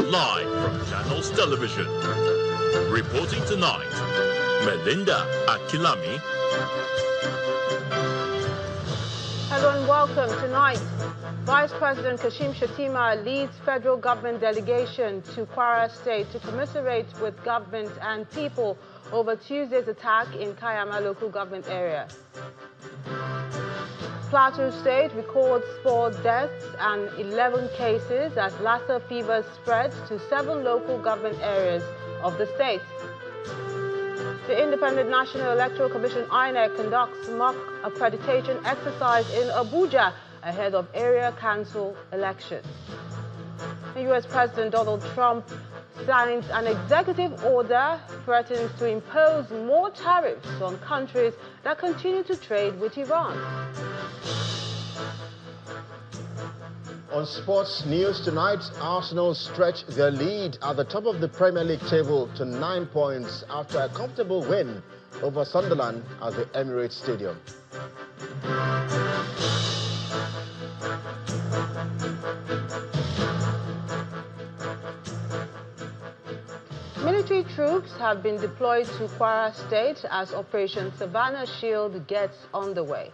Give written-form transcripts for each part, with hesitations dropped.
Live from Channels Television. Reporting tonight, Melinda Akilami. Hello and welcome. Tonight, Vice President Kashim Shettima leads federal government delegation to Kwara State to commiserate with government and people over Tuesday's attack in Kayama local government area. Plateau State records 4 deaths and 11 cases as Lassa fever spreads to 7 local government areas of the state. The Independent National Electoral Commission INEC conducts mock accreditation exercise in Abuja ahead of area council elections. The U.S. President Donald Trump signs an executive order threatens to impose more tariffs on countries that continue to trade with Iran. On sports news tonight, Arsenal stretch their lead at the top of the Premier League table to 9 points after a comfortable win over Sunderland at the Emirates Stadium. Military troops have been deployed to Kwara State as Operation Savannah Shield gets underway.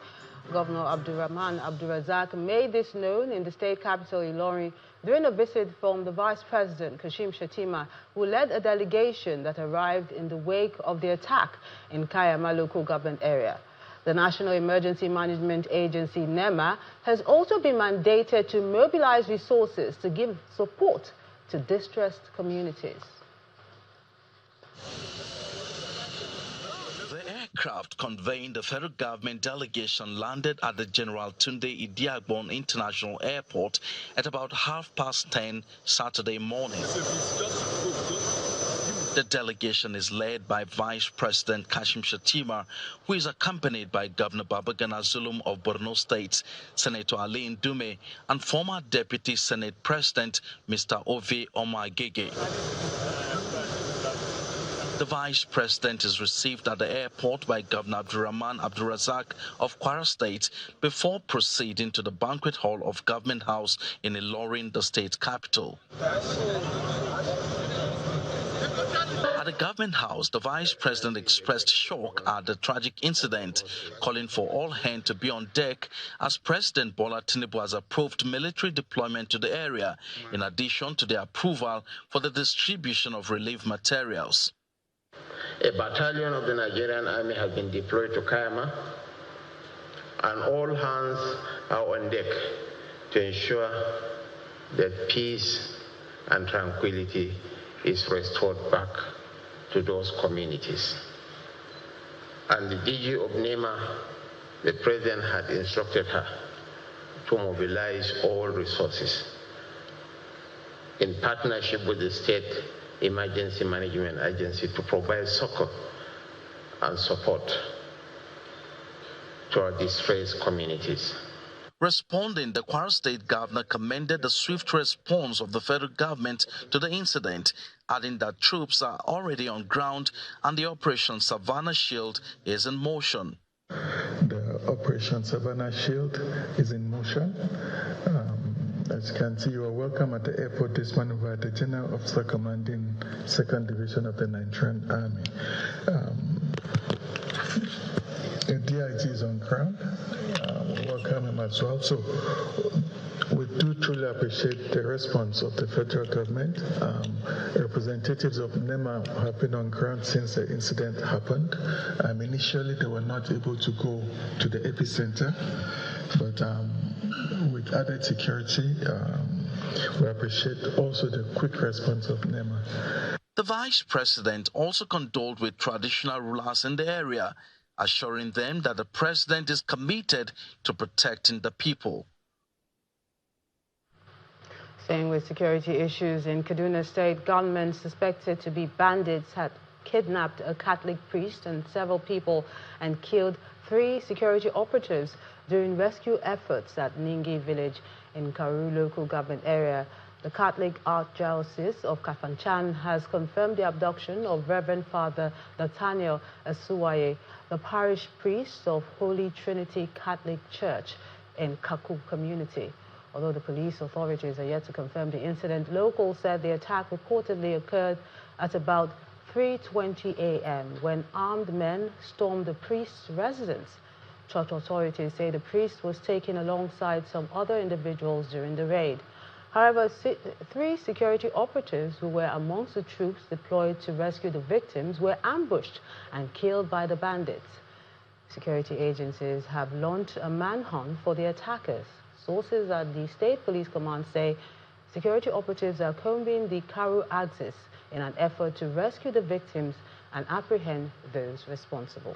Governor Abdurrahman Abdurrazak made this known in the state capital, Ilorin, during a visit from the Vice President, Kashim Shettima, who led a delegation that arrived in the wake of the attack in Kayama local government area. The National Emergency Management Agency, NEMA, has also been mandated to mobilize resources to give support to distressed communities. Aircraft conveying the federal government delegation landed at the General Tunde Idiagbon International Airport at about 10:30 Saturday morning. The delegation is led by Vice President Kashim Shettima, who is accompanied by Governor Babagana Zulum of Borno State, Senator Ali Ndume, and former Deputy Senate President Mr. Ove Omagege. The Vice President is received at the airport by Governor Abdurrahman Abdurrazak of Kwara State before proceeding to the banquet hall of Government House in Ilorin, the state capital. At the Government House, the Vice President expressed shock at the tragic incident, calling for all hands to be on deck as President Bola Tinubu has approved military deployment to the area, in addition to the approval for the distribution of relief materials. A battalion of the Nigerian Army has been deployed to Kayama, and all hands are on deck to ensure that peace and tranquility is restored back to those communities. And the DG of NEMA, the President had instructed her to mobilize all resources in partnership with the State Emergency Management Agency to provide succor and support to our distressed communities. Responding, the Kwara State Governor commended the swift response of the federal government to the incident, adding that troops are already on ground and the Operation Savannah Shield is in motion. The Operation Savannah Shield is in motion. As you can see, you are welcome at the airport this morning by the General Officer Commanding 2nd Division of the Nigerian Army. The DIG is on ground. We welcome him as well. So we do truly appreciate the response of the federal government. Representatives of NEMA have been on ground since the incident happened. Initially, they were not able to go to the epicenter, but with added security, we appreciate also the quick response of NEMA. The Vice President also condoled with traditional rulers in the area, assuring them that the President is committed to protecting the people. Staying with security issues in Kaduna State, gunmen suspected to be bandits had kidnapped a Catholic priest and several people and killed 3 security operatives during rescue efforts at Ningi village in Karu local government area. The Catholic Archdiocese of Kafanchan has confirmed the abduction of Reverend Father Nathaniel Asuwaye, the parish priest of Holy Trinity Catholic Church in Kaku community. Although the police authorities are yet to confirm the incident, locals said the attack reportedly occurred at about 3:20 a.m. when armed men stormed the priest's residence. Church authorities say the priest was taken alongside some other individuals during the raid. However, 3 security operatives who were amongst the troops deployed to rescue the victims were ambushed and killed by the bandits. Security agencies have launched a manhunt for the attackers. Sources at the State Police Command say security operatives are combing the Karu axis in an effort to rescue the victims and apprehend those responsible.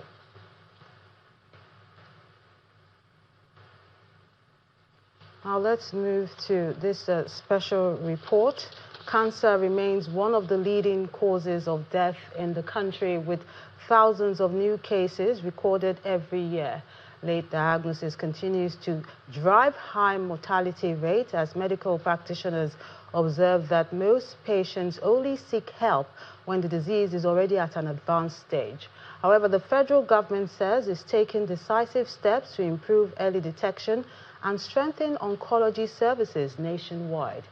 Now let's move to this special report. Cancer remains one of the leading causes of death in the country, with thousands of new cases recorded every year. Late diagnosis continues to drive high mortality rate, as medical practitioners observe that most patients only seek help when the disease is already at an advanced stage. However, the federal government says it's taking decisive steps to improve early detection and strengthen oncology services nationwide.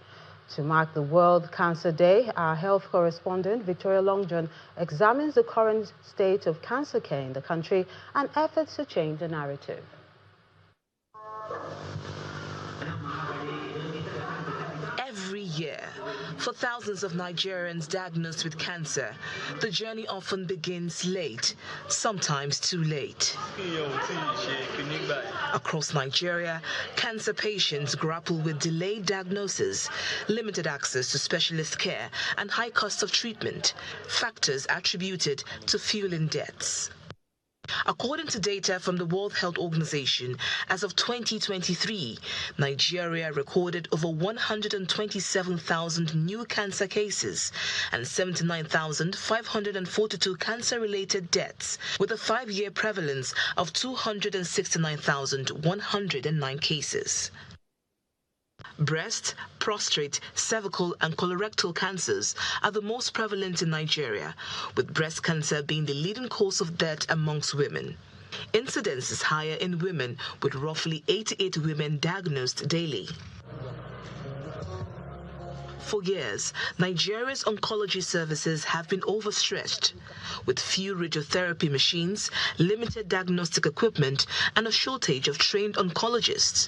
To mark the World Cancer Day, our health correspondent, Victoria Longjohn, examines the current state of cancer care in the country and efforts to change the narrative. Every year, for thousands of Nigerians diagnosed with cancer, the journey often begins late, sometimes too late. Across Nigeria, cancer patients grapple with delayed diagnosis, limited access to specialist care, and high cost of treatment, factors attributed to fueling deaths. According to data from the World Health Organization, as of 2023, Nigeria recorded over 127,000 new cancer cases and 79,542 cancer-related deaths, with a 5-year prevalence of 269,109 cases. Breast, prostate, cervical, and colorectal cancers are the most prevalent in Nigeria, with breast cancer being the leading cause of death amongst women. Incidence is higher in women, with roughly 88 women diagnosed daily. For years, Nigeria's oncology services have been overstretched, with few radiotherapy machines, limited diagnostic equipment, and a shortage of trained oncologists.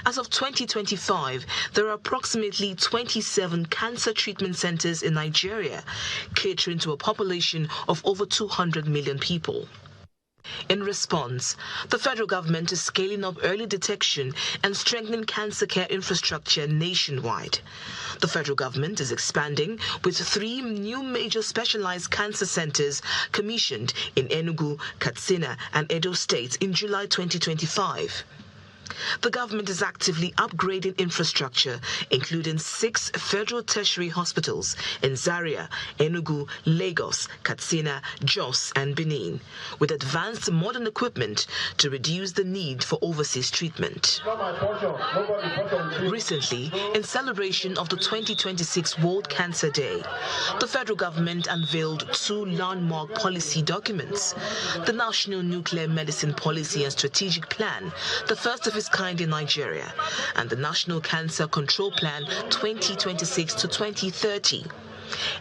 As of 2025, there are approximately 27 cancer treatment centers in Nigeria, catering to a population of over 200 million people. In response, the federal government is scaling up early detection and strengthening cancer care infrastructure nationwide. The federal government is expanding, with 3 new major specialized cancer centers commissioned in Enugu, Katsina, and Edo States in July 2025. The government is actively upgrading infrastructure, including 6 federal tertiary hospitals in Zaria, Enugu, Lagos, Katsina, Jos, and Benin, with advanced modern equipment to reduce the need for overseas treatment. Recently, in celebration of the 2026 World Cancer Day, the federal government unveiled 2 landmark policy documents: the National Nuclear Medicine Policy and Strategic Plan, the first of its kind in Nigeria, and the National Cancer Control Plan 2026 to 2030,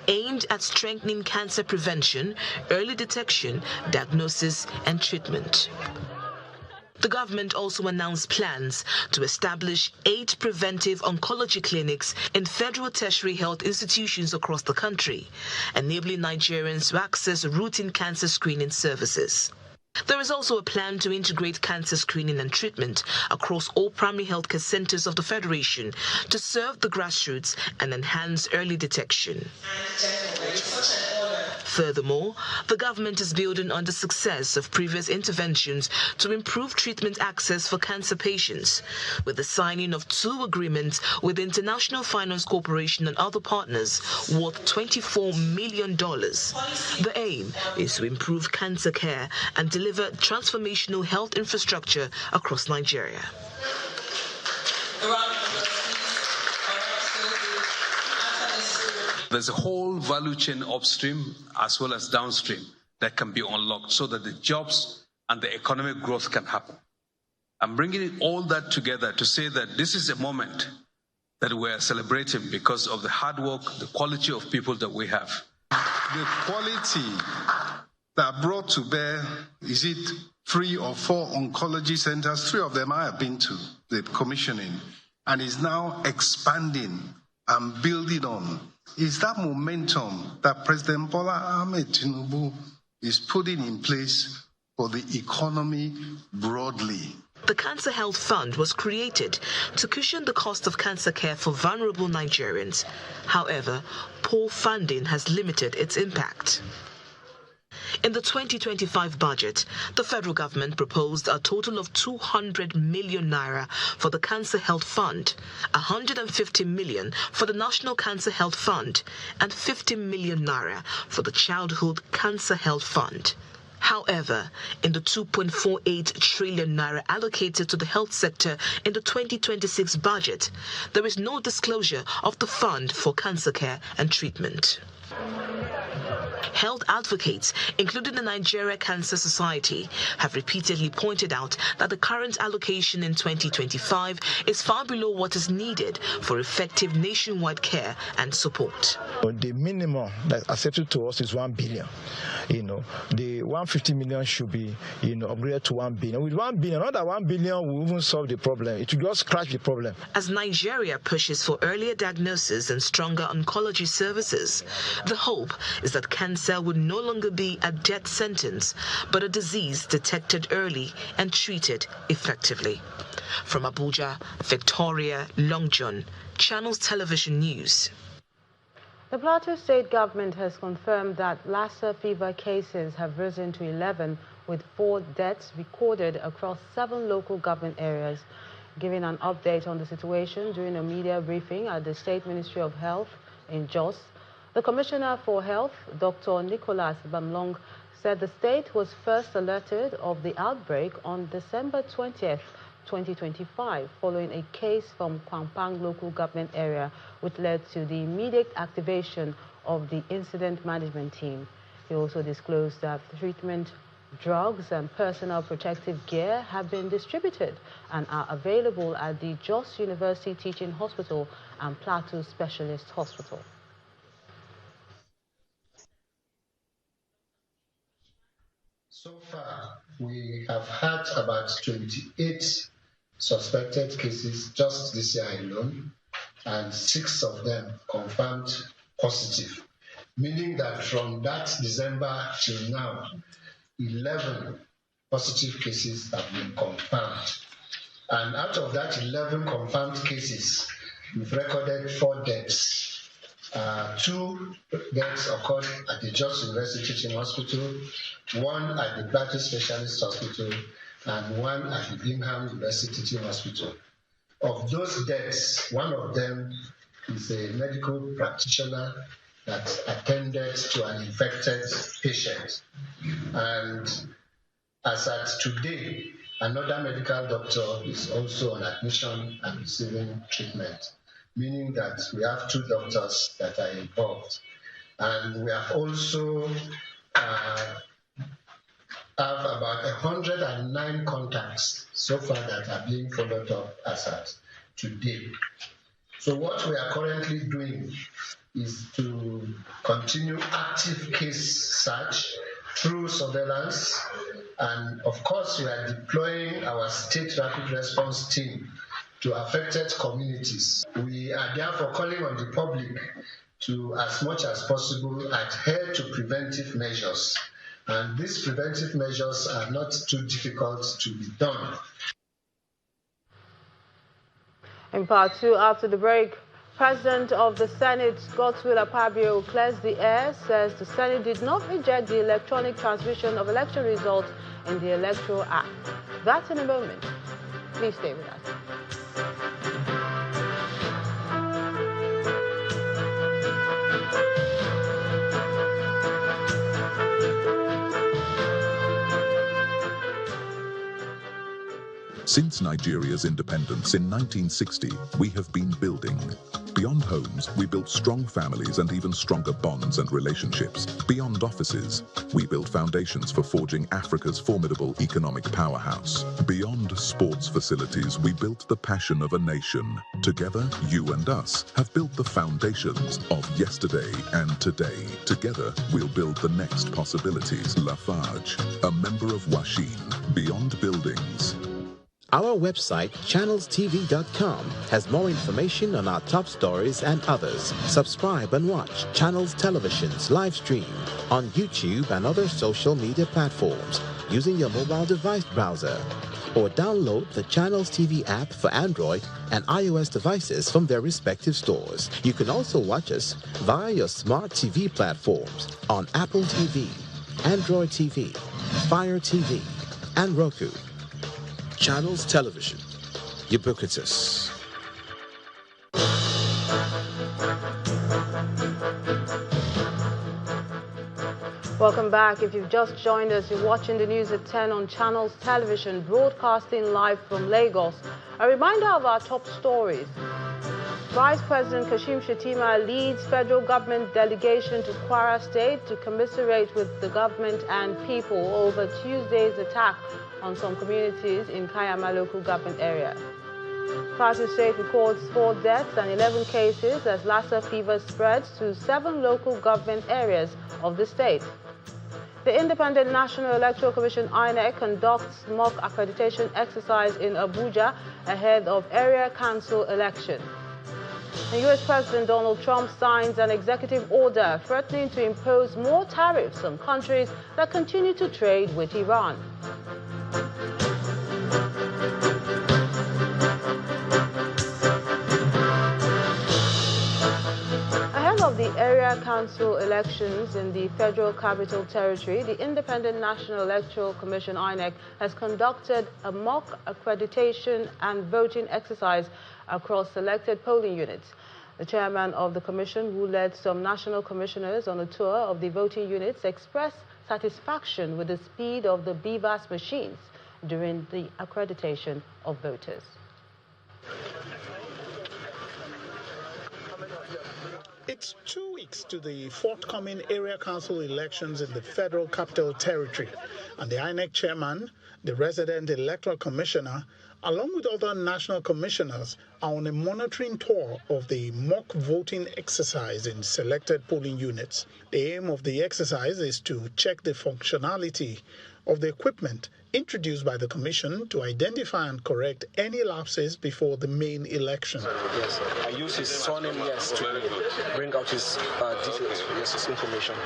aimed at strengthening cancer prevention, early detection, diagnosis, and treatment. The government also announced plans to establish 8 preventive oncology clinics in federal tertiary health institutions across the country, enabling Nigerians to access routine cancer screening services. There is also a plan to integrate cancer screening and treatment across all primary healthcare centers of the Federation to serve the grassroots and enhance early detection. Furthermore, the government is building on the success of previous interventions to improve treatment access for cancer patients, with the signing of 2 agreements with the International Finance Corporation and other partners worth $24 million. The aim is to improve cancer care and deliver transformational health infrastructure across Nigeria. There's a whole value chain upstream as well as downstream that can be unlocked so that the jobs and the economic growth can happen. I'm bringing all that together to say that this is a moment that we're celebrating because of the hard work, the quality of people that we have. The quality that brought to bear, is it 3 or 4 oncology centers? 3 of them I have been to, the commissioning, and is now expanding and building on. Is that momentum that President Bola Ahmed Tinubu is putting in place for the economy broadly. The Cancer Health Fund was created to cushion the cost of cancer care for vulnerable Nigerians. However, poor funding has limited its impact. In the 2025 budget, the federal government proposed a total of 200 million naira for the Cancer Health Fund, 150 million for the National Cancer Health Fund, and 50 million naira for the Childhood Cancer Health Fund. However, in the 2.48 trillion naira allocated to the health sector in the 2026 budget, there is no disclosure of the fund for cancer care and treatment. Health advocates, including the Nigeria Cancer Society, have repeatedly pointed out that the current allocation in 2025 is far below what is needed for effective nationwide care and support. The minimum that's accepted to us is 1 billion. The 150 million should be, upgraded to 1 billion. With 1 billion, another 1 billion will even solve the problem. It will just scratch the problem. As Nigeria pushes for earlier diagnosis and stronger oncology services, the hope is that cancer would no longer be a death sentence, but a disease detected early and treated effectively. From Abuja, Victoria Longjohn, Channels Television News. The Plateau State government has confirmed that Lassa fever cases have risen to 11, with 4 deaths recorded across 7 local government areas. Giving an update on the situation during a media briefing at the State Ministry of Health in Jos, the Commissioner for Health, Dr. Nicholas Bamlong, said the state was first alerted of the outbreak on December 20th, 2025, following a case from Kwampang local government area, which led to the immediate activation of the incident management team. He also disclosed that treatment, drugs and personal protective gear have been distributed and are available at the Jos University Teaching Hospital and Plateau Specialist Hospital. So far, we have had about 28 suspected cases just this year alone, and 6 of them confirmed positive, meaning that from that December till now, 11 positive cases have been confirmed. And out of that 11 confirmed cases, we've recorded 4 deaths. 2 deaths occurred at the Jos University Teaching Hospital, 1 at the Plateau Specialist Hospital, and 1 at the Bingham University Teaching Hospital. Of those deaths, 1 of them is a medical practitioner that attended to an infected patient. And as at today, another medical doctor is also on admission and receiving treatment, meaning that we have 2 doctors that are involved. And we have also have about 109 contacts so far that are being followed up as at today. So what we are currently doing is to continue active case search through surveillance, and of course we are deploying our state rapid response team to affected communities. We are therefore calling on the public to, as much as possible, adhere to preventive measures. And these preventive measures are not too difficult to be done. In part 2, after the break, President of the Senate, Godswill Akpabio, clears the air, says the Senate did not reject the electronic transmission of election results in the Electoral Act. That's in a moment. Please stay with us. Since Nigeria's independence in 1960, we have been building. Beyond homes, we built strong families and even stronger bonds and relationships. Beyond offices, we built foundations for forging Africa's formidable economic powerhouse. Beyond sports facilities, we built the passion of a nation. Together, you and us have built the foundations of yesterday and today. Together, we'll build the next possibilities. Lafarge, a member of Washin, Beyond Buildings. Our website, channelstv.com, has more information on our top stories and others. Subscribe and watch Channels Television's live stream on YouTube and other social media platforms using your mobile device browser. Or download the Channels TV app for Android and iOS devices from their respective stores. You can also watch us via your smart TV platforms on Apple TV, Android TV, Fire TV, and Roku. Channels Television, ubiquitous. Welcome back. If you've just joined us, you're watching the news at 10 on Channels Television, broadcasting live from Lagos. A reminder of our top stories. Vice President Kashim Shettima leads federal government delegation to Kwara State to commiserate with the government and people over Tuesday's attack on some communities in Kayama local government area. Bauchi State records 4 deaths and 11 cases as Lassa fever spreads to 7 local government areas of the state. The Independent National Electoral Commission INEC conducts mock accreditation exercise in Abuja ahead of area council election. And US President Donald Trump signs an executive order threatening to impose more tariffs on countries that continue to trade with Iran. Ahead of the area council elections in the Federal Capital Territory, the Independent National Electoral Commission INEC has conducted a mock accreditation and voting exercise across selected polling units. The chairman of the commission, who led some national commissioners on a tour of the voting units, expressed satisfaction with the speed of the BVAS machines during the accreditation of voters. It's 2 weeks to the forthcoming area council elections in the Federal Capital Territory, and the INEC chairman, the resident electoral commissioner, along with other national commissioners, are on a monitoring tour of the mock voting exercise in selected polling units. The aim of the exercise is to check the functionality of the equipment introduced by the Commission to identify and correct any lapses before the main election. Yes, I use his surname, yes, to bring out his details, yes, his information.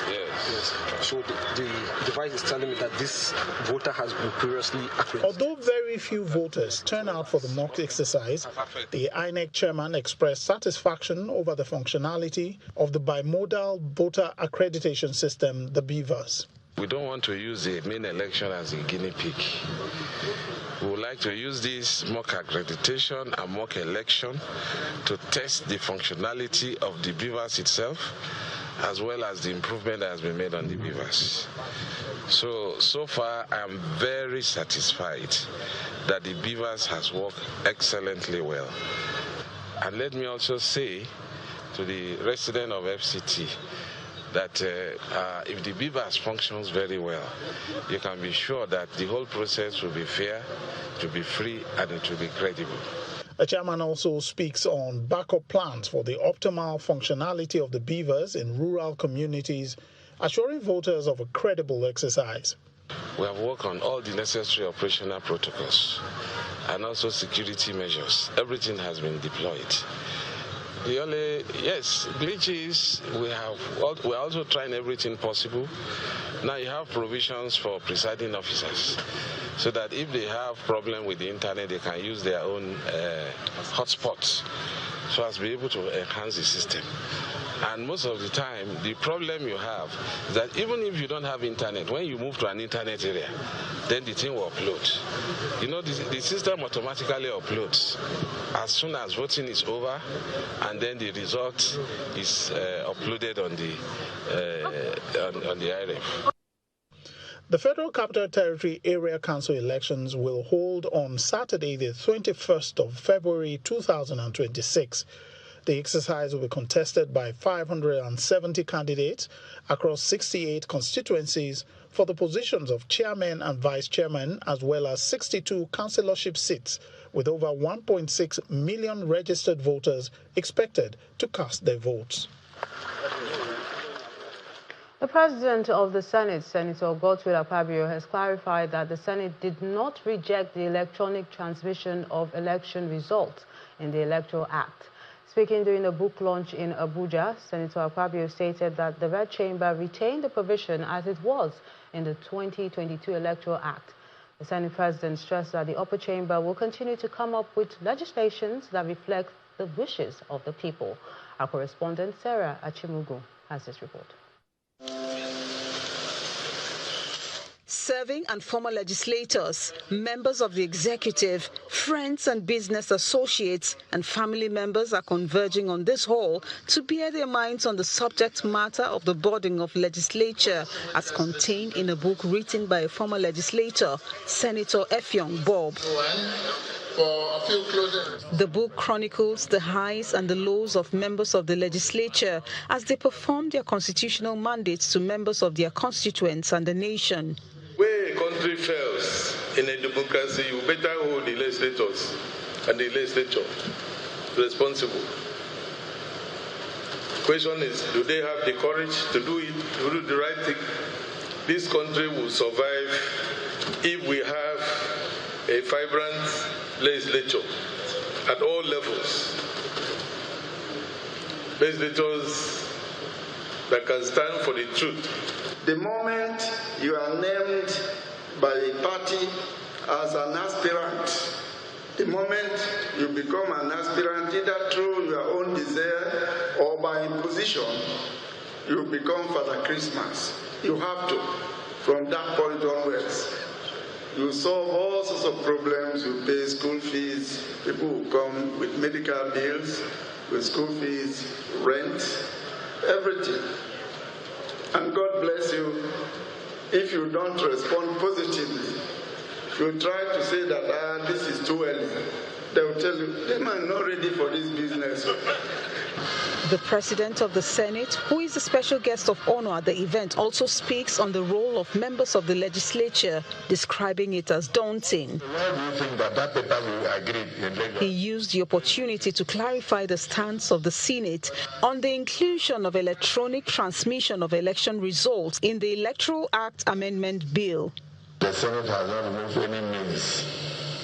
Yes. So the device is telling me that this voter has been previously accredited. Although very few voters turn out for the mock exercise, the INEC chairman expressed satisfaction over the functionality of the bimodal voter accreditation system, the BVAS. We don't want to use the main election as a guinea pig. We would like to use this mock accreditation and mock election to test the functionality of the BVAS itself, as well as the improvement that has been made on the BVAS. So far, I'm very satisfied that the BVAS has worked excellently well. And let me also say to the resident of FCT, that if the BVAS functions very well, you can be sure that the whole process will be fair, it will be free, and it will be credible. The chairman also speaks on backup plans for the optimal functionality of the BVAS in rural communities, assuring voters of a credible exercise. We have worked on all the necessary operational protocols and also security measures. Everything has been deployed. The only, glitches, we're also trying everything possible. Now you have provisions for presiding officers, so that if they have problem with the internet, they can use their own hotspots, so as to be able to enhance the system. And most of the time, the problem you have is that even if you don't have internet, when you move to an internet area, then the thing will upload. You know, the system automatically uploads as soon as voting is over, and then the result is uploaded on the IRF. The Federal Capital Territory Area Council elections will hold on Saturday, the 21st of February 2026. The exercise will be contested by 570 candidates across 68 constituencies for the positions of chairman and vice chairman, as well as 62 councillorship seats, with over 1.6 million registered voters expected to cast their votes. The President of the Senate, Senator Godswill Akpabio, has clarified that the Senate did not reject the electronic transmission of election results in the Electoral Act. Speaking during a book launch in Abuja, Senator Akpabio stated that the Red Chamber retained the provision as it was in the 2022 Electoral Act. The Senate President stressed that the upper chamber will continue to come up with legislations that reflect the wishes of the people. Our correspondent, Sarah Achimugu, has this report. Serving and former legislators, members of the executive, friends and business associates and family members are converging on this hall to bear their minds on the subject matter of the boarding of legislature as contained in a book written by a former legislator, Senator Effiong Bob. The book chronicles the highs and the lows of members of the legislature as they perform their constitutional mandates to members of their constituents and the nation. Where a country fails in a democracy, you better hold the legislators and the legislature responsible. The question is, do they have the courage to do it, to do the right thing? This country will survive if we have a vibrant legislature at all levels. Legislators that can stand for the truth. The moment you are named by a party as an aspirant, the moment you become an aspirant, either through your own desire or by imposition, you become Father Christmas. You have to, from that point onwards. You solve all sorts of problems, you pay school fees, people will come with medical bills, with school fees, rent, everything. And God bless you if you don't respond positively. You try to say that this is too early. They will tell you, the man not ready for this business. The President of the Senate, who is the special guest of honor at the event, also speaks on the role of members of the legislature, describing it as daunting. Why do you think that paper will agree in Lagos? He used the opportunity to clarify the stance of the Senate on the inclusion of electronic transmission of election results in the Electoral Act Amendment Bill. The Senate has not removed any means.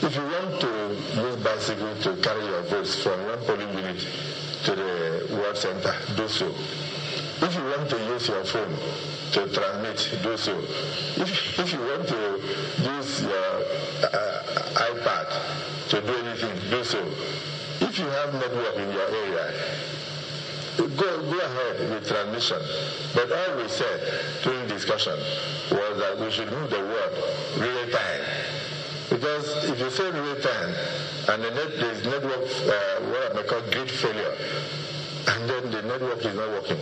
If you want to use bicycle to carry your votes from one polling unit to the World Center, do so. If you want to use your phone to transmit, do so. If you want to use your iPad to do anything, do so. If you have network in your area, go ahead with transmission. But all we said during discussion was that we should move the word real time. Because if you say real time, and there is network, what I call grid failure, and then the network is not working,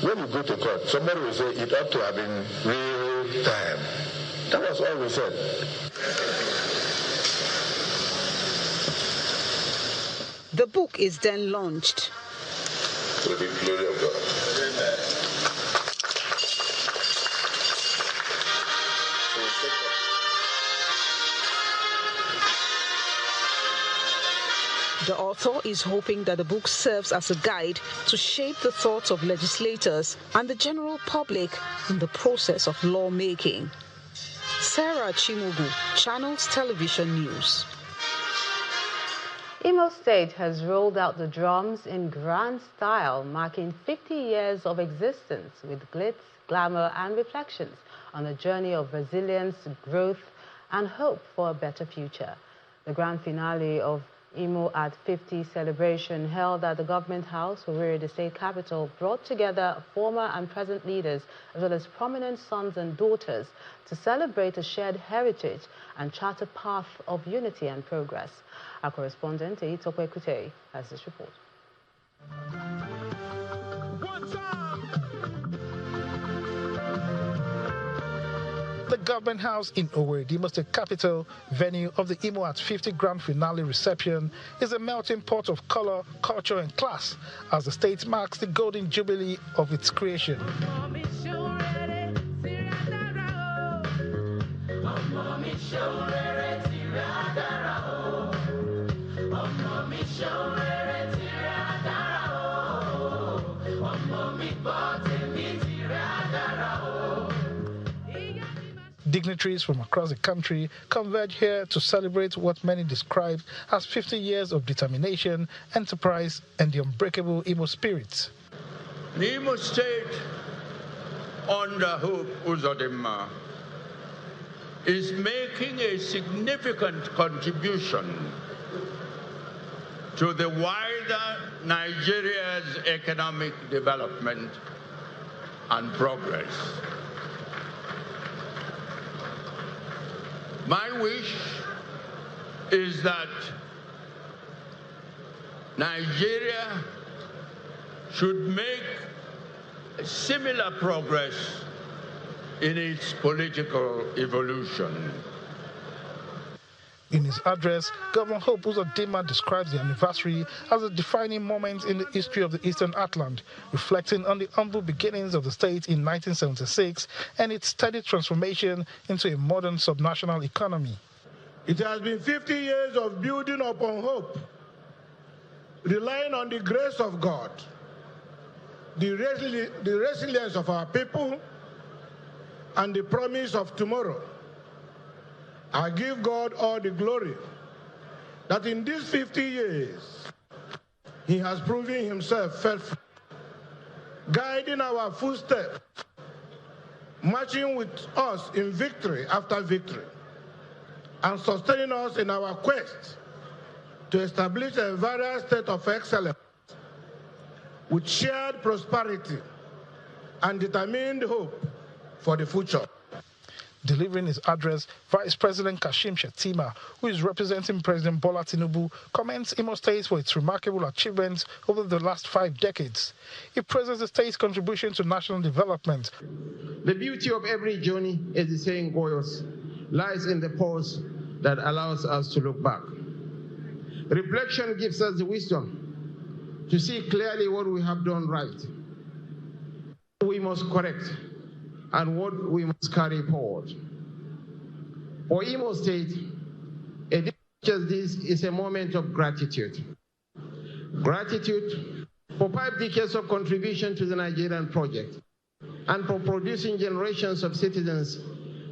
when you go to court, somebody will say it ought to have been real time. That was all we said. The book is then launched. To the glory of God. The author is hoping that the book serves as a guide to shape the thoughts of legislators and the general public in the process of lawmaking. Sarah Chimugu, Channels Television News. Imo State has rolled out the drums in grand style, marking 50 years of existence with glitz, glamour and reflections on a journey of resilience, growth and hope for a better future. The grand finale of Imo at 50 celebration held at the Government House, Owerri, the state capital, brought together former and present leaders as well as prominent sons and daughters to celebrate a shared heritage and chart a path of unity and progress. Our correspondent, Eitope Kute, has this report. The Government House in Owerri, the Imo State capital, venue of the Imo at 50 grand finale reception, is a melting pot of color, culture and class as the state marks the golden jubilee of its creation. Dignitaries from across the country converge here to celebrate what many describe as 50 years of determination, enterprise, and the unbreakable Imo spirit. The Imo State, under Hope Uzodimma, is making a significant contribution to the wider Nigeria's economic development and progress. My wish is that Nigeria should make similar progress in its political evolution. In his address, Governor Hope Uzodimma describes the anniversary as a defining moment in the history of the Eastern Heartland, reflecting on the humble beginnings of the state in 1976 and its steady transformation into a modern subnational economy. It has been 50 years of building upon hope, relying on the grace of God, the resilience of our people, and the promise of tomorrow. I give God all the glory that in these 50 years, He has proven Himself faithful, guiding our footsteps, marching with us in victory after victory, and sustaining us in our quest to establish a various state of excellence with shared prosperity and determined hope for the future. Delivering his address, Vice President Kashim Shettima, who is representing President Bola Tinubu, commends Imo State for its remarkable achievements over the last 5 decades. He praises the state's contribution to national development. The beauty of every journey, as the saying goes, lies in the pause that allows us to look back. Reflection gives us the wisdom to see clearly what we have done right, what we must correct, and what we must carry forward. For Imo State, a day such as this is a moment of gratitude. Gratitude for 5 decades of contribution to the Nigerian project and for producing generations of citizens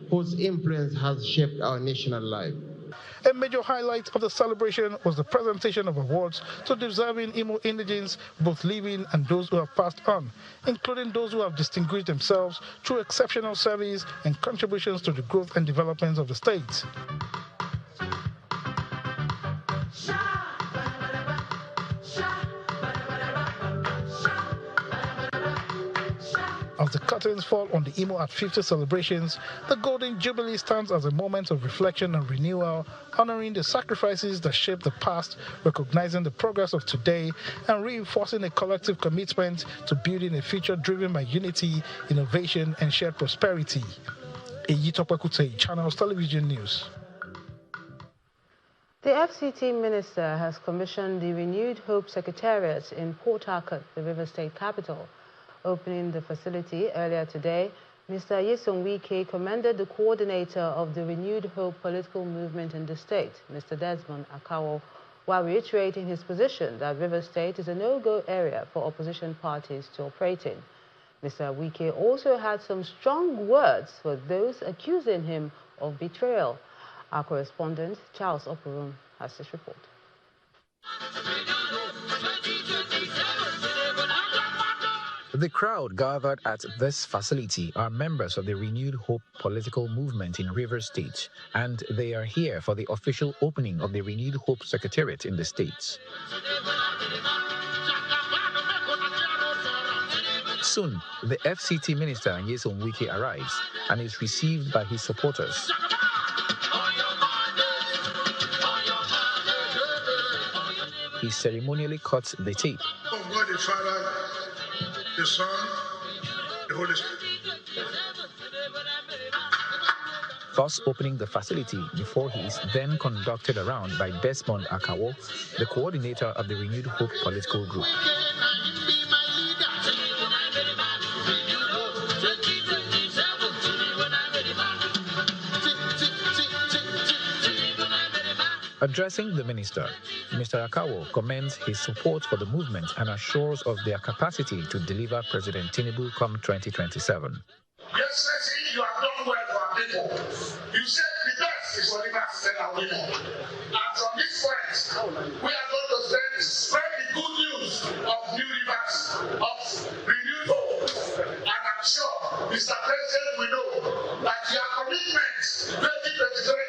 whose influence has shaped our national life. A major highlight of the celebration was the presentation of awards to deserving Imo indigents, both living and those who have passed on, including those who have distinguished themselves through exceptional service and contributions to the growth and development of the state. As the curtains fall on the Imo at 50 celebrations, the Golden Jubilee stands as a moment of reflection and renewal, honoring the sacrifices that shaped the past, recognizing the progress of today, and reinforcing a collective commitment to building a future driven by unity, innovation, and shared prosperity. Eyitopekute, Channels Television News. The FCT minister has commissioned the Renewed Hope Secretariat in Port Harcourt, the River State capital. Opening the facility earlier today, Mr. Nyesom Wike commended the coordinator of the Renewed Hope political movement in the state, Mr. Desmond Akawo, while reiterating his position that River State is a no-go area for opposition parties to operate in. Mr. Wike also had some strong words for those accusing him of betrayal. Our correspondent, Charles Oporum, has this report. The crowd gathered at this facility are members of the Renewed Hope political movement in Rivers State, and they are here for the official opening of the Renewed Hope Secretariat in the states. Soon, the FCT minister Nyesom Wike arrives and is received by his supporters. He ceremonially cuts the tape. Oh God the Father, the Son, the Holy Spirit. thus opening the facility before he is then conducted around by Desmond Akawo, the coordinator of the Renewed Hope political group. Addressing the minister, Mr. Akawo commends his support for the movement and assures of their capacity to deliver President Tinubu come 2027. Excellency, you have done well for our people. You said the best is what the best and women. And from this point, we are going to spread the good news of new rivers, of renewed hope. And I'm sure, Mr. President, we know that your commitment 2023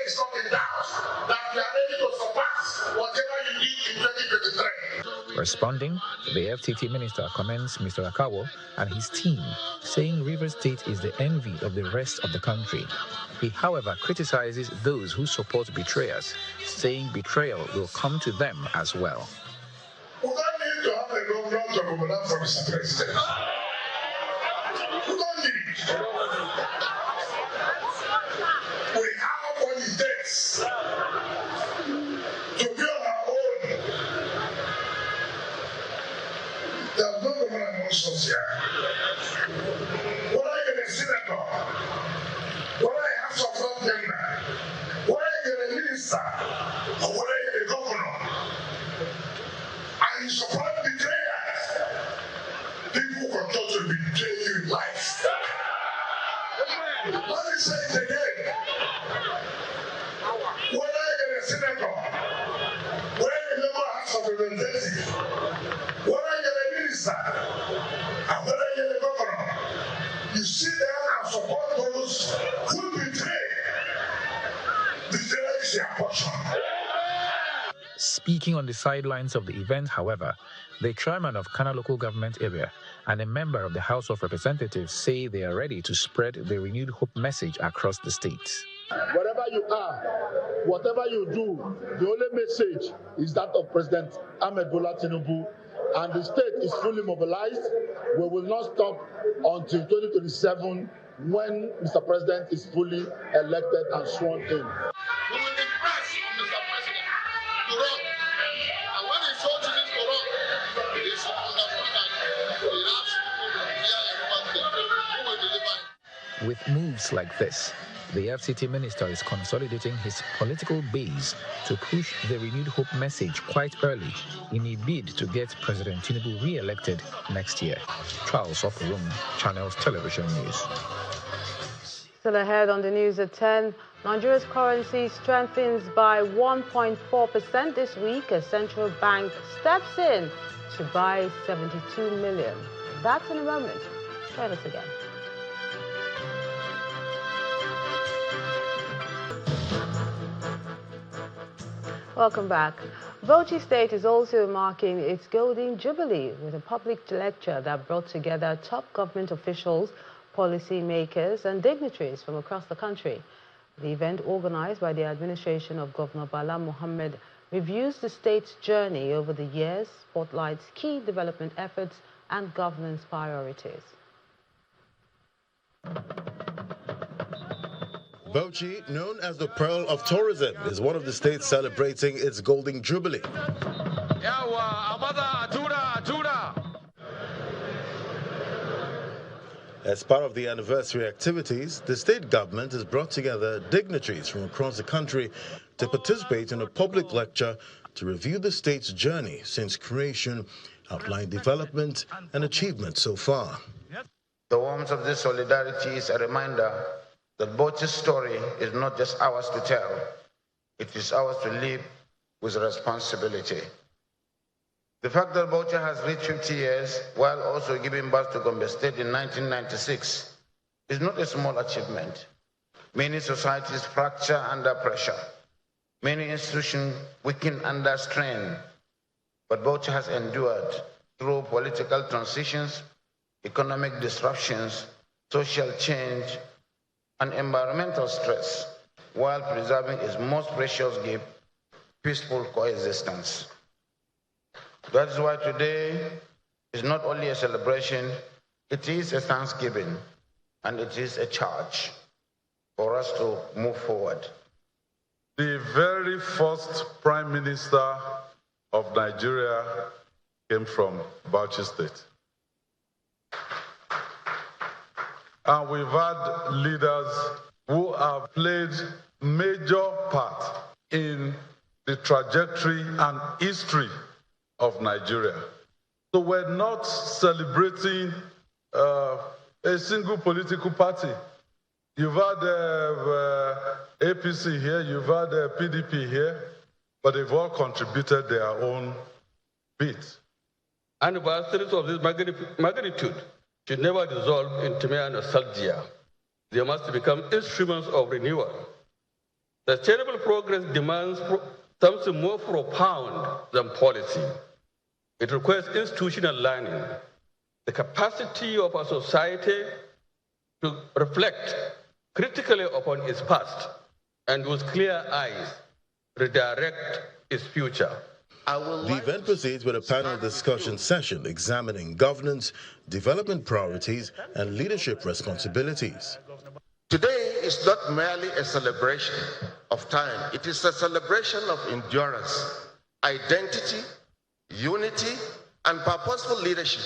is not in doubt, that we are ready to surpass whatever you did in 2023. Responding, the FTT minister commends Mr. Akawo and his team, saying Rivers State is the envy of the rest of the country. He, however, criticizes those who support betrayers, saying betrayal will come to them as well. We don't need to have the governor to overlap for Mr. President. We don't need it. We have what it takes to be on our own. There's no governor amongst us here. Whether you're a senator, whether you have some front member, whether you're a minister, or whether you're a governor, and you support betrayers, people control to betray you in life. Let me say it again. Whether you're a senator, whether you're a member of House of Representatives, whether you're a minister, and whether you're a governor, you sit down and support those who betray. Betrayal is your portion. Speaking on the sidelines of the event, however, the chairman of Kana local government area and a member of the House of Representatives say they are ready to spread the Renewed Hope message across the state. Wherever you are, whatever you do, the only message is that of President Ahmed Bola Tinubu, and the state is fully mobilized. We will not stop until 2027 when Mr. President is fully elected and sworn in. We will impress on Mr. President to run. And when he so chooses to run, he should understand that he has people here in who will deliver. With moves like this, the FCT minister is consolidating his political base to push the Renewed Hope message quite early in a bid to get President Tinubu re-elected next year. Charles Okurum, Channels Television News. Still ahead on the news at 10, Nigeria's currency strengthens by 1.4% this week as central bank steps in to buy 72 million. That's in a moment. Join us again. Welcome back. Bauchi State is also marking its Golden Jubilee with a public lecture that brought together top government officials, policy makers and dignitaries from across the country. The event, organized by the administration of Governor Bala Mohammed, reviews the state's journey over the years, spotlights key development efforts and governance priorities. Bauchi, known as the Pearl of Tourism, is one of the states celebrating its Golden Jubilee. As part of the anniversary activities, the state government has brought together dignitaries from across the country to participate in a public lecture to review the state's journey since creation, outline development and achievements so far. The warmth of this solidarity is a reminder that Bauchi's story is not just ours to tell, it is ours to live with responsibility. The fact that Bauchi has reached 50 years while also giving birth to Gombe State in 1996 is not a small achievement. Many societies fracture under pressure. Many institutions weaken under strain. But Bauchi has endured through political transitions, economic disruptions, social change, and environmental stress, while preserving its most precious gift, peaceful coexistence. That is why today is not only a celebration, it is a thanksgiving, and it is a charge. for us to move forward. The very first Prime Minister of Nigeria came from Bauchi State. And we've had leaders who have played major part in the trajectory and history of Nigeria. So we're not celebrating a single political party. You've had APC here, you've had PDP here, but they've all contributed their own bit. Anniversaries of this magnitude should never dissolve into mere nostalgia. They must become instruments of renewal. Sustainable progress demands something more profound than policy. It requires institutional learning, the capacity of a society to reflect critically upon its past and with clear eyes redirect its future. The event proceeds with a panel discussion session examining governance, development priorities, and leadership responsibilities. Today is not merely a celebration of time. It is a celebration of endurance, identity, unity, and purposeful leadership.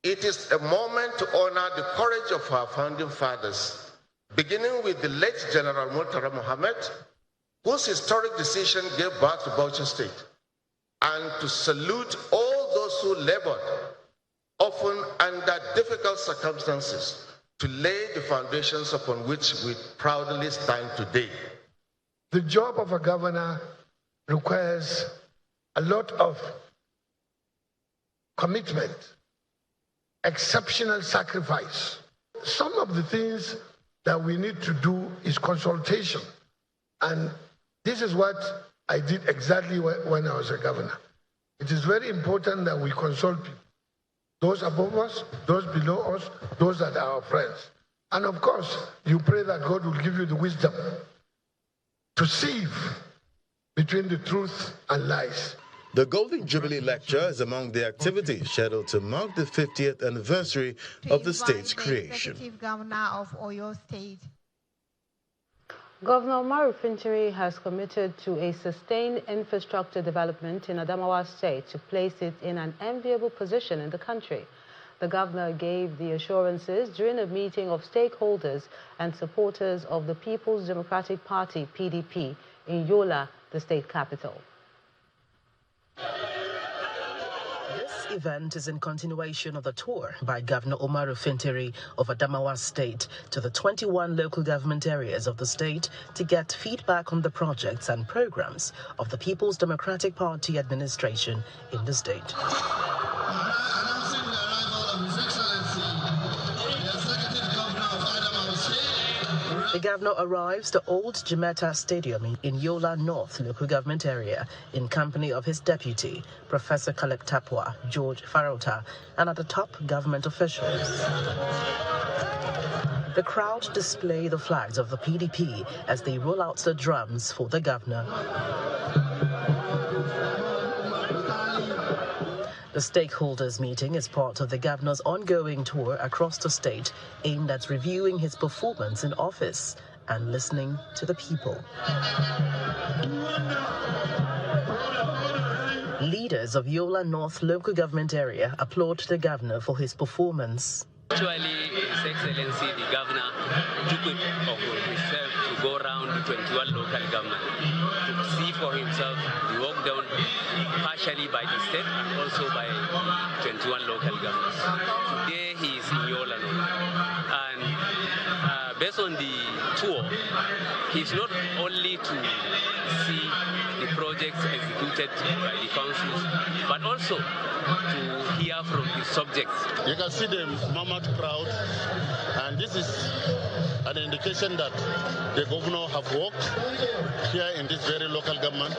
It is a moment to honor the courage of our founding fathers, beginning with the late General Murtala Mohammed, whose historic decision gave birth to Bauchi State, and to salute all those who labored, often under difficult circumstances, to lay the foundations upon which we proudly stand today. The job of a governor requires a lot of commitment, exceptional sacrifice. Some of the things that we need to do is consultation. And this is what I did exactly when I was a governor. It is very important that we consult people. Those above us, those below us, those that are our friends. And of course, you pray that God will give you the wisdom to sieve between the truth and lies. The Golden Jubilee Lecture is among the activities scheduled to mark the 50th anniversary of the state's creation. Executive Governor of Oyo State. Governor Umaru Fintiri has committed to a sustained infrastructure development in Adamawa State to place it in an enviable position in the country. The governor gave the assurances during a meeting of stakeholders and supporters of the People's Democratic Party, PDP, in Yola, the state capital. This event is in continuation of the tour by Governor Umaru Fintiri of Adamawa State to the 21 local government areas of the state to get feedback on the projects and programs of the People's Democratic Party administration in the state. The governor arrives to Old Jimeta Stadium in Yola North local government area in company of his deputy, Professor Kalek Tapwa, George Farota, and other top government officials. The crowd display the flags of the PDP as they roll out the drums for the governor. The stakeholders meeting is part of the governor's ongoing tour across the state aimed at reviewing his performance in office and listening to the people. Leaders of Yola North local government area applaud the governor for his performance. Actually, His Excellency the Governor took it upon himself to go around the 21 local government to see for himself the work done partially by the state and also by 21 local governments. Today he is in Yola and based on the tour, he's not only to see the projects executed by the councils, but also to hear from the subjects. You can see the mammoth crowd, and this is an indication that the governor have worked here in this very local government,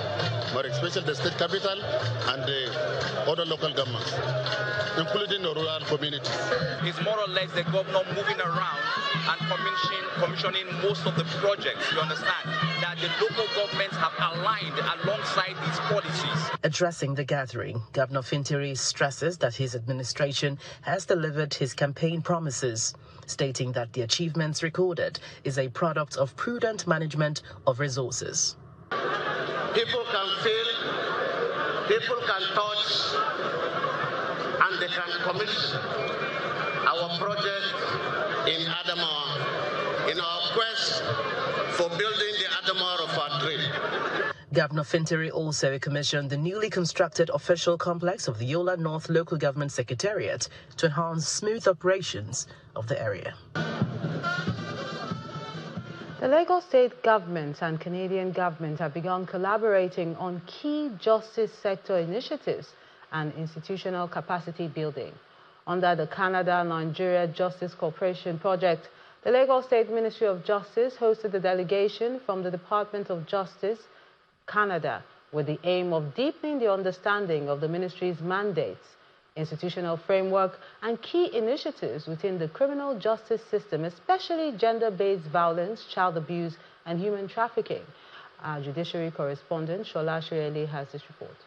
but especially the state capital and the other local governments, including the rural communities. It's more or less the governor moving around and commissioning most most of the projects, you understand, that the local governments have aligned alongside these policies. Addressing the gathering, Governor Fintiri stresses that his administration has delivered his campaign promises, stating that the achievements recorded is a product of prudent management of resources. People can feel, people can touch, and they can commission our project in Adamawa in our quest for building the Adamawa of our dream. Governor Fintiri also commissioned the newly constructed official complex of the Yola North Local Government Secretariat to enhance smooth operations of the area. The Lagos State government and Canadian government have begun collaborating on key justice sector initiatives and institutional capacity building. Under the Canada-Nigeria Justice Cooperation Project, the Lagos State Ministry of Justice hosted a delegation from the Department of Justice, Canada, with the aim of deepening the understanding of the ministry's mandates, institutional framework, and key initiatives within the criminal justice system, especially gender-based violence, child abuse, and human trafficking. Our judiciary correspondent, Shola Shireli, has this report.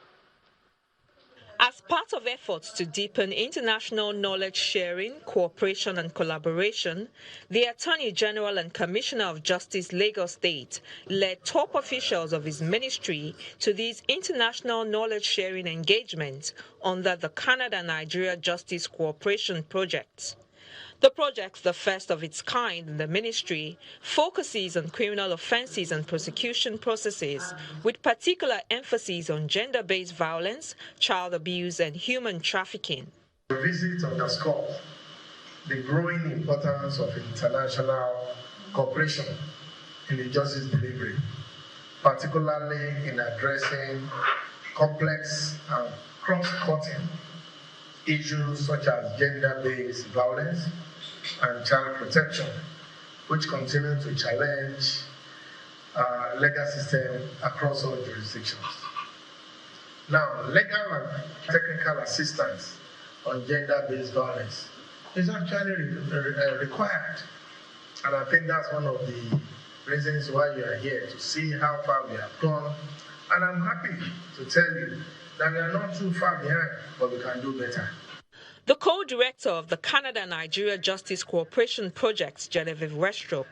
As part of efforts to deepen international knowledge sharing, cooperation and collaboration, the Attorney General and Commissioner of Justice Lagos State led top officials of his ministry to these international knowledge sharing engagements under the Canada-Nigeria Justice Cooperation Project. The project, the first of its kind in the ministry, focuses on criminal offenses and prosecution processes, with particular emphasis on gender-based violence, child abuse, and human trafficking. The visit underscores the growing importance of international cooperation in the justice delivery, particularly in addressing complex and cross-cutting issues such as gender-based violence and child protection, which continue to challenge legal system across all jurisdictions. Now, legal and technical assistance on gender-based violence is actually required. And I think that's one of the reasons why you are here, to see how far we have gone. And I'm happy to tell you that we are not too far behind, but we can do better. The co-director of the Canada-Nigeria Justice Cooperation Project, Genevieve Westrop,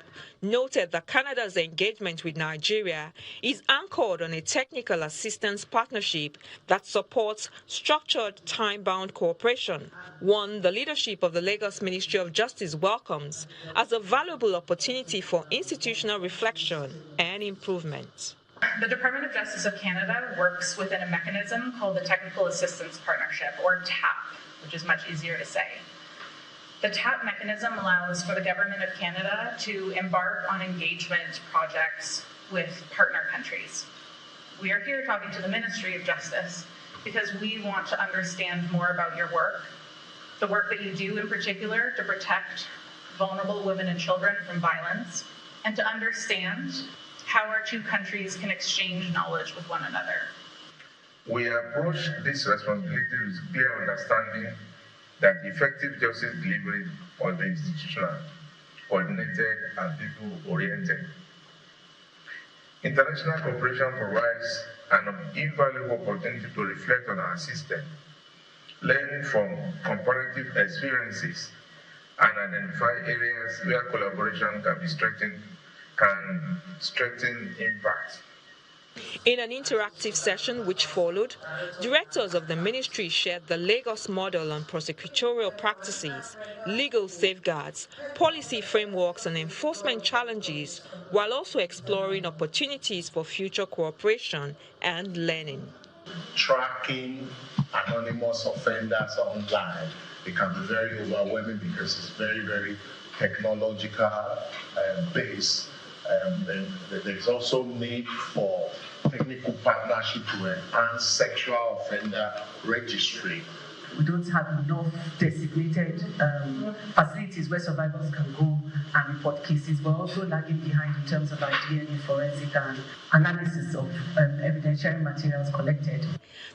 noted that Canada's engagement with Nigeria is anchored on a technical assistance partnership that supports structured, time-bound cooperation, one the leadership of the Lagos Ministry of Justice welcomes as a valuable opportunity for institutional reflection and improvement. The Department of Justice of Canada works within a mechanism called the Technical Assistance Partnership, or TAP, which is much easier to say. The TAP mechanism allows for the Government of Canada to embark on engagement projects with partner countries. We are here talking to the Ministry of Justice because we want to understand more about your work, the work that you do in particular to protect vulnerable women and children from violence, and to understand how our two countries can exchange knowledge with one another. We approach this responsibility with clear understanding that effective justice delivery must be institutional, coordinated, and people-oriented. International cooperation provides an invaluable opportunity to reflect on our system, learn from comparative experiences, and identify areas where collaboration can strengthen impact. In an interactive session which followed, directors of the ministry shared the Lagos model on prosecutorial practices, legal safeguards, policy frameworks and enforcement challenges, while also exploring opportunities for future cooperation and learning. Tracking anonymous offenders online, it can be very overwhelming because it's very, very technological based. There's also need for technical partnership to enhance sexual offender registry, We don't have enough designated facilities where survivors can go and report cases. We're also lagging behind in terms of our DNA forensic and analysis of evidentiary materials collected.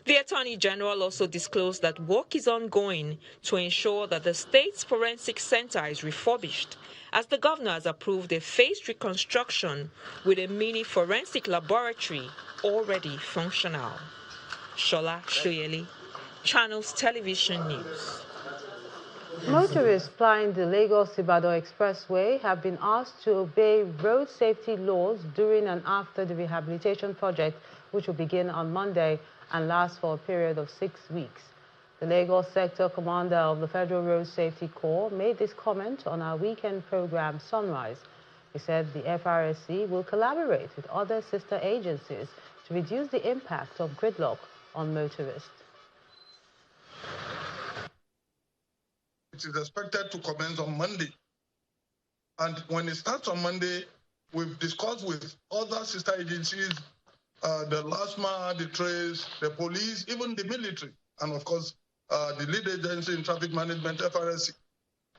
The Attorney General also disclosed that work is ongoing to ensure that the state's forensic center is refurbished, as the governor has approved a phased reconstruction with a mini forensic laboratory already functional. Shola Shoyeli, Channels Television News. Motorists plying the Lagos-Ibadan expressway have been asked to obey road safety laws during and after the rehabilitation project, which will begin on Monday and last for a period of 6 weeks. The Lagos Sector Commander of the Federal Road Safety Corps made this comment on our weekend program Sunrise. He said the FRSC will collaborate with other sister agencies to reduce the impact of gridlock on motorists. It is expected to commence on Monday. And when it starts on Monday, we've discussed with other sister agencies, the LASMA, the TRACE, the police, even the military, and of course, the lead agency in traffic management, FRSC,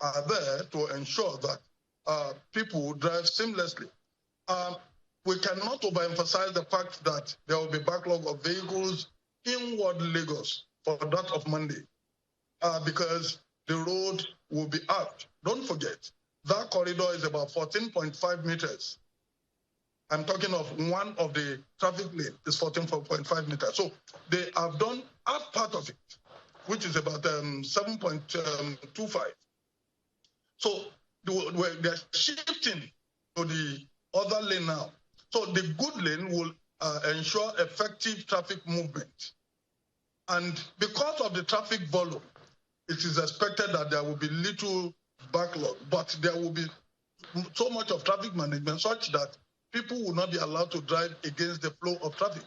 are there to ensure that people drive seamlessly. We cannot overemphasize the fact that there will be backlog of vehicles inward Lagos for that of Monday, because the road will be out. Don't forget, that corridor is about 14.5 meters. I'm talking of one of the traffic lane is 14.5 meters. So they have done half part of it, which is about 7.25. So they're shifting to the other lane now. So the good lane will ensure effective traffic movement. And because of the traffic volume, it is expected that there will be little backlog, but there will be so much of traffic management such that people will not be allowed to drive against the flow of traffic.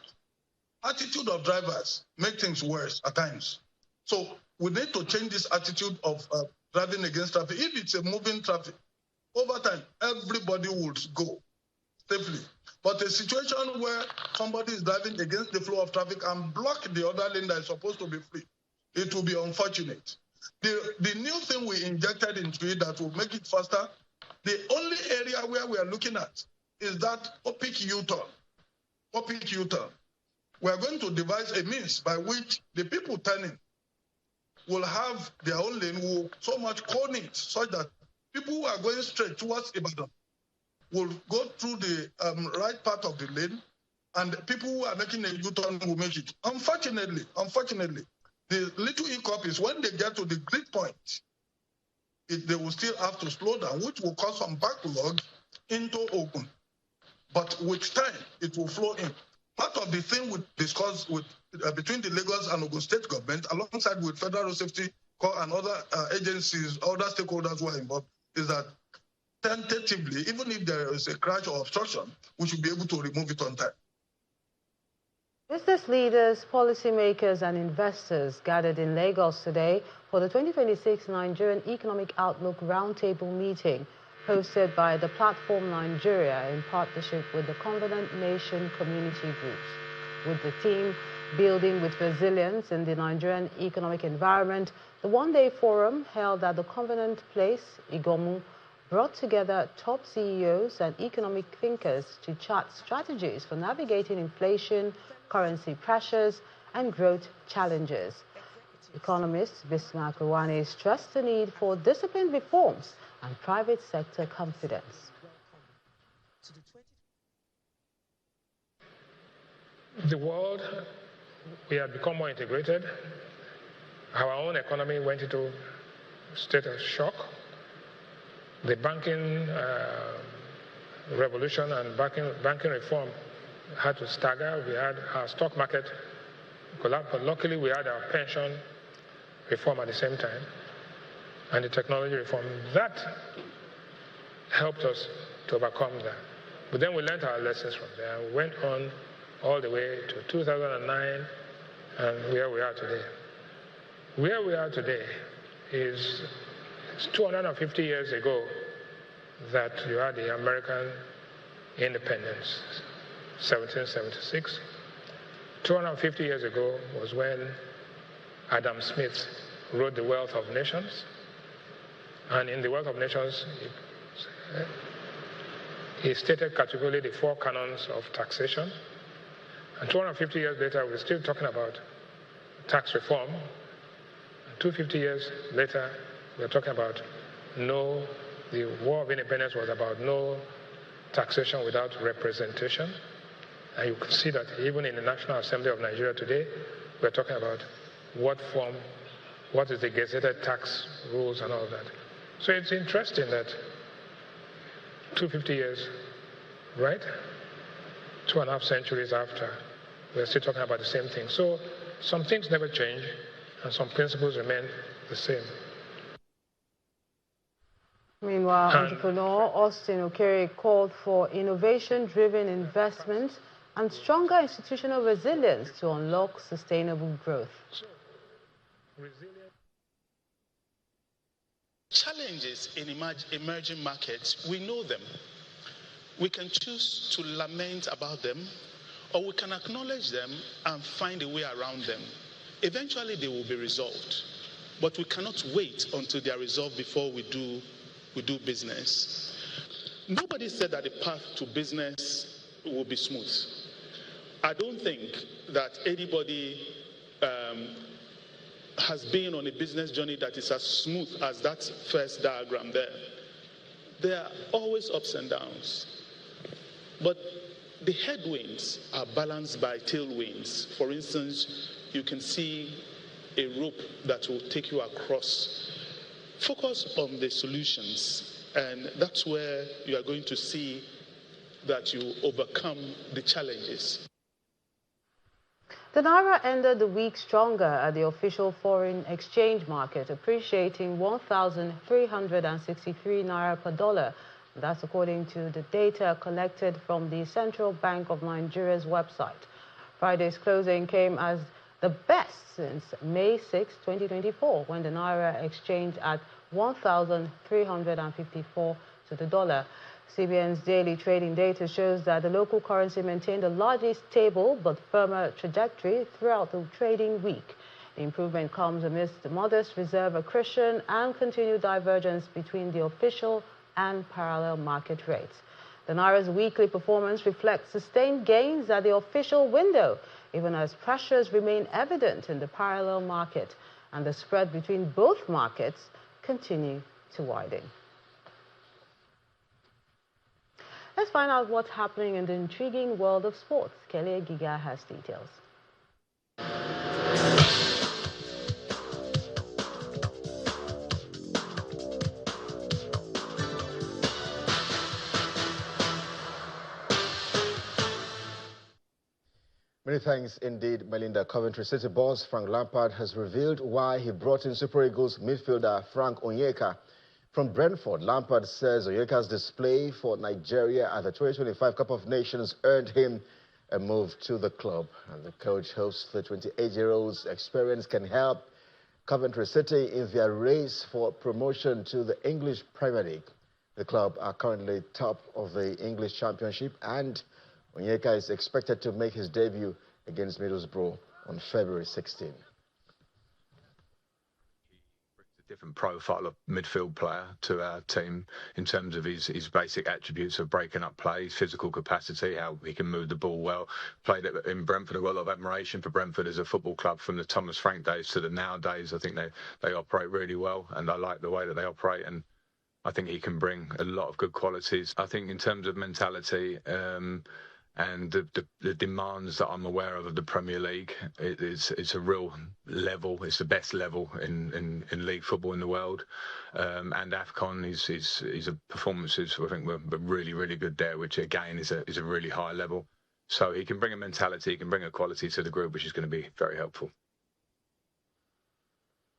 Attitude of drivers make things worse at times. So we need to change this attitude of driving against traffic. If it's a moving traffic, over time, everybody would go safely. But a situation where somebody is driving against the flow of traffic and block the other lane that is supposed to be free, it will be unfortunate. The new thing we injected into it that will make it faster, the only area where we are looking at is that oblique U-turn. Oblique U-turn. We are going to devise a means by which the people turning will have their own lane, will so much cone it such that people who are going straight towards Ibadan will go through the right part of the lane, and people who are making a U-turn will make it. Unfortunately, the little hiccup is when they get to the grid point, they will still have to slow down, which will cause some backlog into Ogun. But with time, it will flow in. Part of the thing we discussed with, between the Lagos and Ogun State government, alongside with Federal Road Safety Corps and other agencies, other stakeholders who are involved, is that tentatively, even if there is a crash or obstruction, we should be able to remove it on time. Business leaders, policymakers and investors gathered in Lagos today for the 2026 Nigerian Economic Outlook Roundtable meeting hosted by the Platform Nigeria in partnership with the Covenant Nation community groups. With the theme Building with Resilience in the Nigerian Economic Environment, the one-day forum held at the Covenant Place, Igomu, brought together top CEOs and economic thinkers to chart strategies for navigating inflation, currency pressures, and growth challenges. Economist Bismarck Rwani stressed the need for disciplined reforms and private sector confidence. The world, we had become more integrated. Our own economy went into a state of shock. The banking revolution and banking reform had to stagger. We had our stock market collapse, but luckily we had our pension reform at the same time and the technology reform. That helped us to overcome that. But then we learned our lessons from there. We went on all the way to 2009 and where we are today. Where we are today is 250 years ago that you had the American independence, 1776. 250 years ago was when Adam Smith wrote The Wealth of Nations. And in The Wealth of Nations, he stated categorically the 4 canons of taxation. And 250 years later, we're still talking about tax reform. And 250 years later, we're talking about the War of Independence was about no taxation without representation. And you can see that even in the National Assembly of Nigeria today, we're talking about what is the gazetted tax rules and all of that. So it's interesting that 250 years, right? 2.5 centuries after, we're still talking about the same thing. So some things never change, and some principles remain the same. Meanwhile, entrepreneur Austin Okere called for innovation-driven investment and stronger institutional resilience to unlock sustainable growth. Challenges in emerging markets, we know them. We can choose to lament about them, or we can acknowledge them and find a way around them. Eventually, they will be resolved, but we cannot wait until they are resolved before we do business. Nobody said that the path to business will be smooth. I don't think that anybody has been on a business journey that is as smooth as that first diagram there. There are always ups and downs. But the headwinds are balanced by tailwinds. For instance, you can see a rope that will take you across. Focus on the solutions, and that's where you are going to see that you overcome the challenges. The Naira ended the week stronger at the official foreign exchange market, appreciating 1,363 Naira per dollar. That's according to the data collected from the Central Bank of Nigeria's website. Friday's closing came as the best since May 6, 2024, when the Naira exchanged at 1,354 to the dollar. CBN's daily trading data shows that the local currency maintained a largely stable but firmer trajectory throughout the trading week. The improvement comes amidst the modest reserve accretion and continued divergence between the official and parallel market rates. The Naira's weekly performance reflects sustained gains at the official window, even as pressures remain evident in the parallel market, and the spread between both markets continue to widen. Let's find out what's happening in the intriguing world of sports. Kelly Giga has details. Many thanks indeed, Melinda. Coventry City boss Frank Lampard has revealed why he brought in Super Eagles midfielder Frank Onyeka from Brentford. Lampard says Onyeka's display for Nigeria at the 2025 Cup of Nations earned him a move to the club. And the coach hopes the 28-year-old's experience can help Coventry City in their race for promotion to the English Premier League. The club are currently top of the English Championship, and Onyeka is expected to make his debut against Middlesbrough on February 16. Different profile of midfield player to our team in terms of his basic attributes of breaking up play, his physical capacity, how he can move the ball well. Played in Brentford. I've got a lot of admiration for Brentford as a football club from the Thomas Frank days to the nowadays. I think they operate really well, and I like the way that they operate, and I think he can bring a lot of good qualities. I think in terms of mentality and the demands that I'm aware of the Premier League, it's a real level. It's the best level in league football in the world. And AFCON is a performances I think were really, really good there, which again is a really high level. So he can bring a mentality, he can bring a quality to the group, which is going to be very helpful.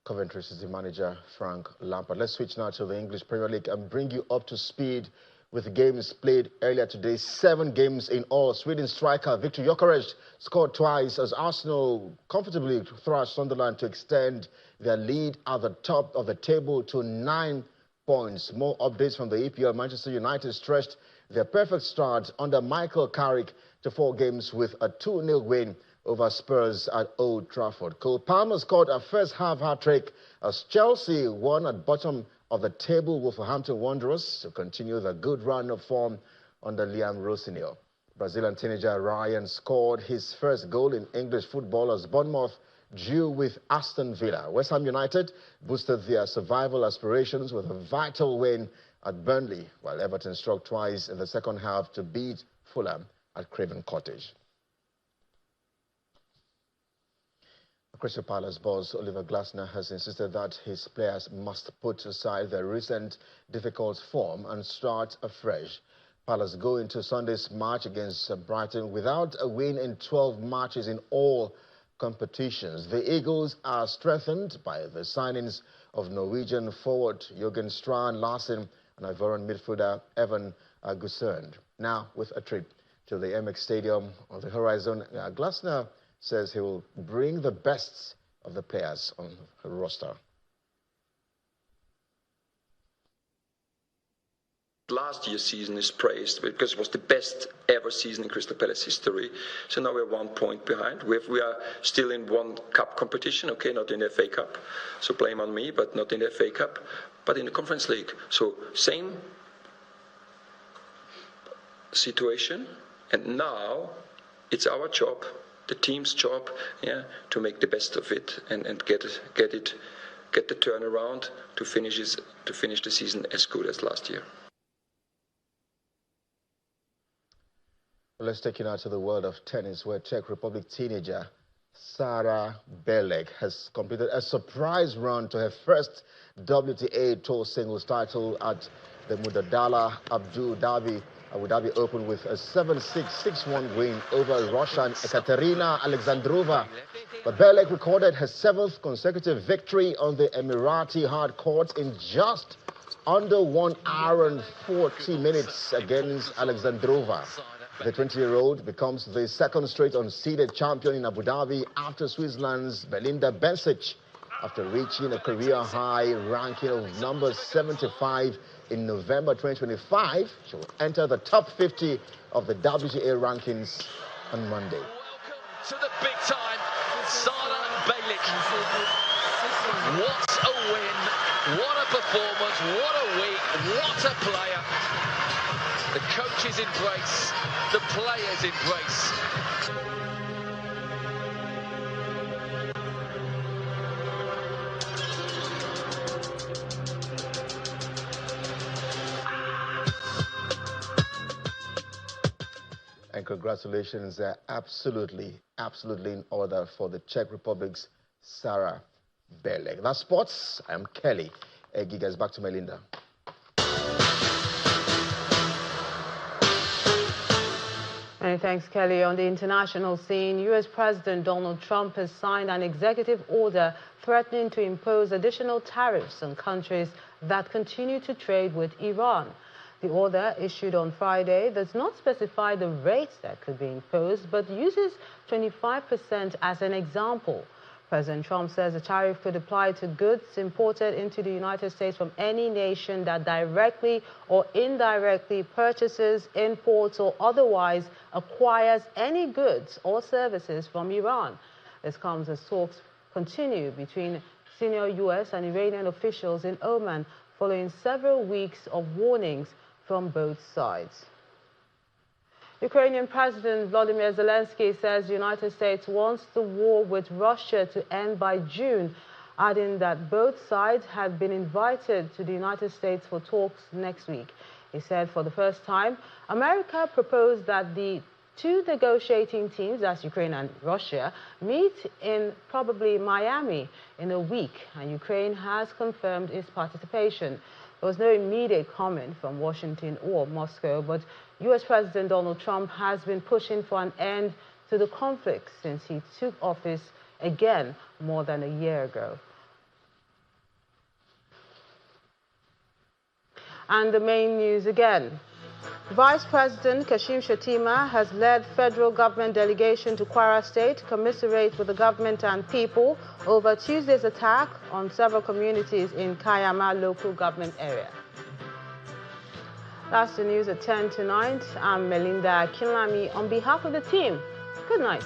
Coventry City manager Frank Lampard. Let's switch now to the English Premier League and bring you up to speed with games played earlier today. 7 games in all. Sweden striker Victor Gyökeres scored twice as Arsenal comfortably thrashed Sunderland to extend their lead at the top of the table to 9 points. More updates from the EPL. Manchester United stretched their perfect start under Michael Carrick to 4 games with a 2-0 win over Spurs at Old Trafford. Cole Palmer scored a first-half hat-trick as Chelsea won at bottom of the table Wolverhampton Wanderers to continue the good run of form under Liam Rossignol. Brazilian teenager Ryan scored his first goal in English football as Bournemouth drew with Aston Villa. West Ham United boosted their survival aspirations with a vital win at Burnley, while Everton struck twice in the second half to beat Fulham at Craven Cottage. Crystal Palace boss Oliver Glasner has insisted that his players must put aside their recent difficult form and start afresh. Palace go into Sunday's match against Brighton without a win in 12 matches in all competitions. The Eagles are strengthened by the signings of Norwegian forward Jørgen Strand Larsen and Ivorian midfielder Evan Gusern. Now, with a trip to the MX Stadium on the horizon, Glasner says he will bring the best of the players on the roster. Last year's season is praised because it was the best ever season in Crystal Palace history. So now we're 1 point behind. We are still in one cup competition, okay, not in the FA Cup. So blame on me, but not in the FA Cup, but in the Conference League. So same situation, and now it's our job, the team's job, to make the best of it and get the turnaround to finish the season as good as last year. Let's take you now to the world of tennis, where Czech Republic teenager Sara Belek has completed a surprise run to her first WTA Tour singles title at the Mudadala Abu Dhabi Open with a 7-6, 6-1 win over Russian Ekaterina Alexandrova. But Belek recorded her 7th consecutive victory on the Emirati hard court in just under 1 hour and 40 minutes against Alexandrova. The 20-year-old becomes the second straight unseeded champion in Abu Dhabi after Switzerland's Belinda Bencic, after reaching a career-high ranking of number 75 in November 2025. She will enter the top 50 of the WTA rankings on Monday. Welcome to the big time, Sara Belek. What a win, what a performance, what a week, what a player. The coaches embrace, the players embrace. And congratulations are absolutely in order for the Czech Republic's Sara Belek. That's sports. I'm Kelly. Gigas, back to Melinda. Many thanks, Kelly. On the international scene, U.S. President Donald Trump has signed an executive order threatening to impose additional tariffs on countries that continue to trade with Iran. The order, issued on Friday, does not specify the rates that could be imposed, but uses 25% as an example. President Trump says the tariff could apply to goods imported into the United States from any nation that directly or indirectly purchases, imports, or otherwise acquires any goods or services from Iran. This comes as talks continue between senior U.S. and Iranian officials in Oman following several weeks of warnings from both sides. Ukrainian President Volodymyr Zelensky says the United States wants the war with Russia to end by June, adding that both sides have been invited to the United States for talks next week. He said for the first time, America proposed that the two negotiating teams, that's Ukraine and Russia, meet in probably Miami in a week, and Ukraine has confirmed its participation. There was no immediate comment from Washington or Moscow, but U.S. President Donald Trump has been pushing for an end to the conflict since he took office again more than a year ago. And the main news again. Vice President Kashim Shettima has led federal government delegation to Kwara State to commiserate with the government and people over Tuesday's attack on several communities in Kayama local government area. That's the news at 10 tonight. I'm Melinda Kinlami on behalf of the team. Good night.